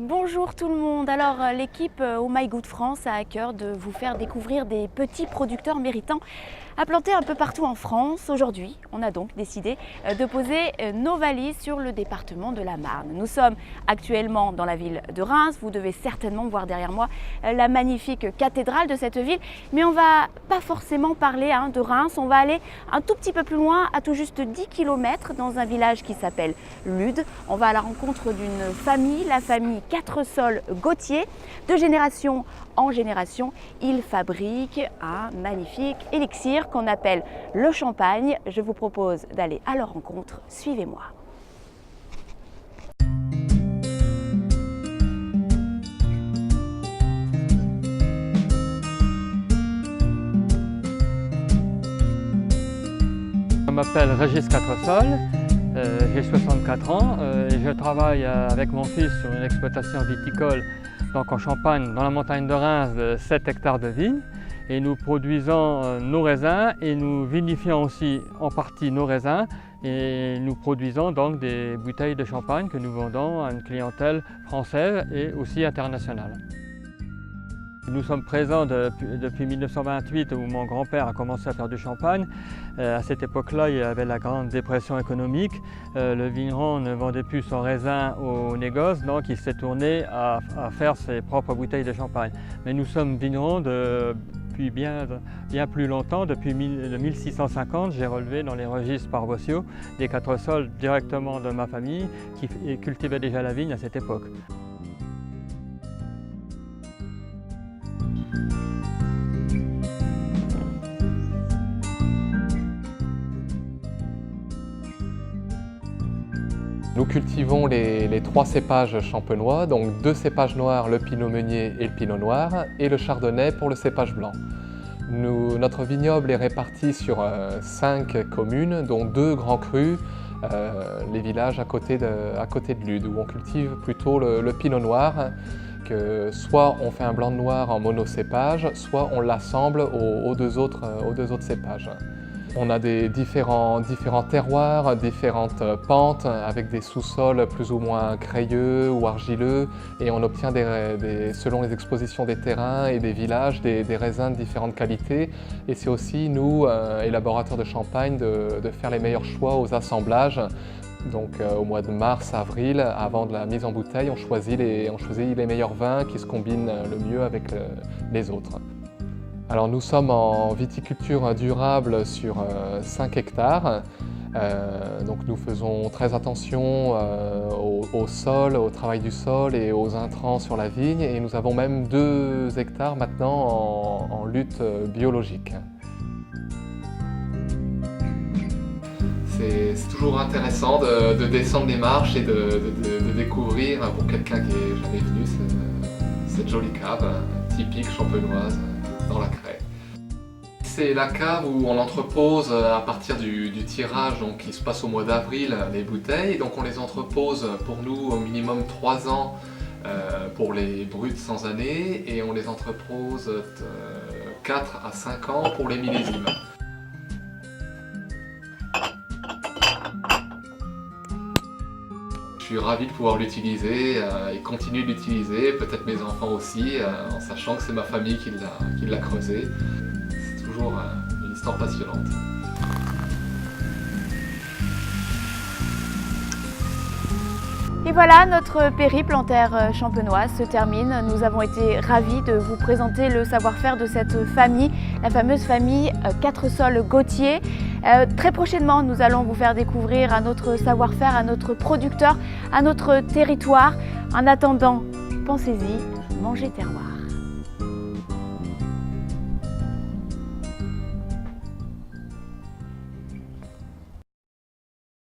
Bonjour tout le monde. Alors l'équipe Oh My Good France a à cœur de vous faire découvrir des petits producteurs méritants à planter un peu partout en France. Aujourd'hui, on a donc décidé de poser nos valises sur le département de la Marne. Nous sommes actuellement dans la ville de Reims. Vous devez certainement voir derrière moi la magnifique cathédrale de cette ville. Mais on ne va pas forcément parler de Reims. On va aller un tout petit peu plus loin, à tout juste 10 km, dans un village qui s'appelle Lude. On va à la rencontre d'une famille, la famille Quatresols Gauthier. De génération en génération, ils fabriquent un magnifique élixir qu'on appelle le champagne. Je vous propose d'aller à leur rencontre. Suivez-moi. Je m'appelle Régis Quatresols, j'ai 64 ans et je travaille avec mon fils sur une exploitation viticole donc en Champagne, dans la montagne de Reims, de 7 hectares de vignes. Et nous produisons nos raisins et nous vinifions aussi en partie nos raisins. Et nous produisons donc des bouteilles de champagne que nous vendons à une clientèle française et aussi internationale. Nous sommes présents depuis 1928 où mon grand-père a commencé à faire du champagne. À cette époque-là, il y avait la grande dépression économique. Le vigneron ne vendait plus son raisin au négoce, donc il s'est tourné à faire ses propres bouteilles de champagne. Mais nous sommes vignerons depuis bien plus longtemps. Depuis 1650, j'ai relevé dans les registres paroissiaux des Quatresols directement de ma famille qui cultivait déjà la vigne à cette époque. Nous cultivons les 3 cépages champenois, donc 2 cépages noirs, le pinot meunier et le pinot noir, et le chardonnay pour le cépage blanc. Notre vignoble est réparti sur 5 communes, dont 2 grands crus, les villages à côté de Lude, où on cultive plutôt le pinot noir, que soit on fait un blanc de noir en monocépage, soit on l'assemble aux deux autres cépages. On a des différents terroirs, différentes pentes avec des sous-sols plus ou moins crayeux ou argileux et on obtient selon les expositions des terrains et des villages des raisins de différentes qualités. Et c'est aussi nous, élaborateurs de champagne, de faire les meilleurs choix aux assemblages. Donc au mois de mars, avril, avant de la mise en bouteille, on choisit les meilleurs vins qui se combinent le mieux avec les autres. Alors nous sommes en viticulture durable sur 5 hectares. Donc nous faisons très attention au sol, au travail du sol et aux intrants sur la vigne. Et nous avons même 2 hectares maintenant en lutte biologique. C'est toujours intéressant de descendre les marches et de découvrir, pour quelqu'un qui n'est jamais venu, cette jolie cave typique champenoise dans la craie. C'est la cave où on entrepose à partir du tirage donc, qui se passe au mois d'avril les bouteilles. Donc on les entrepose pour nous au minimum 3 ans pour les bruts sans année et on les entrepose 4 à 5 ans pour les millésimes. Je suis ravi de pouvoir l'utiliser et continuer de l'utiliser, peut-être mes enfants aussi, en sachant que c'est ma famille qui l'a creusé. C'est toujours une histoire passionnante. Et voilà, notre périple en terre champenoise se termine. Nous avons été ravis de vous présenter le savoir-faire de cette famille, la fameuse famille Quatresols Gauthier. Très prochainement, nous allons vous faire découvrir un autre savoir-faire, un autre producteur, un autre territoire. En attendant, pensez-y, mangez terroir.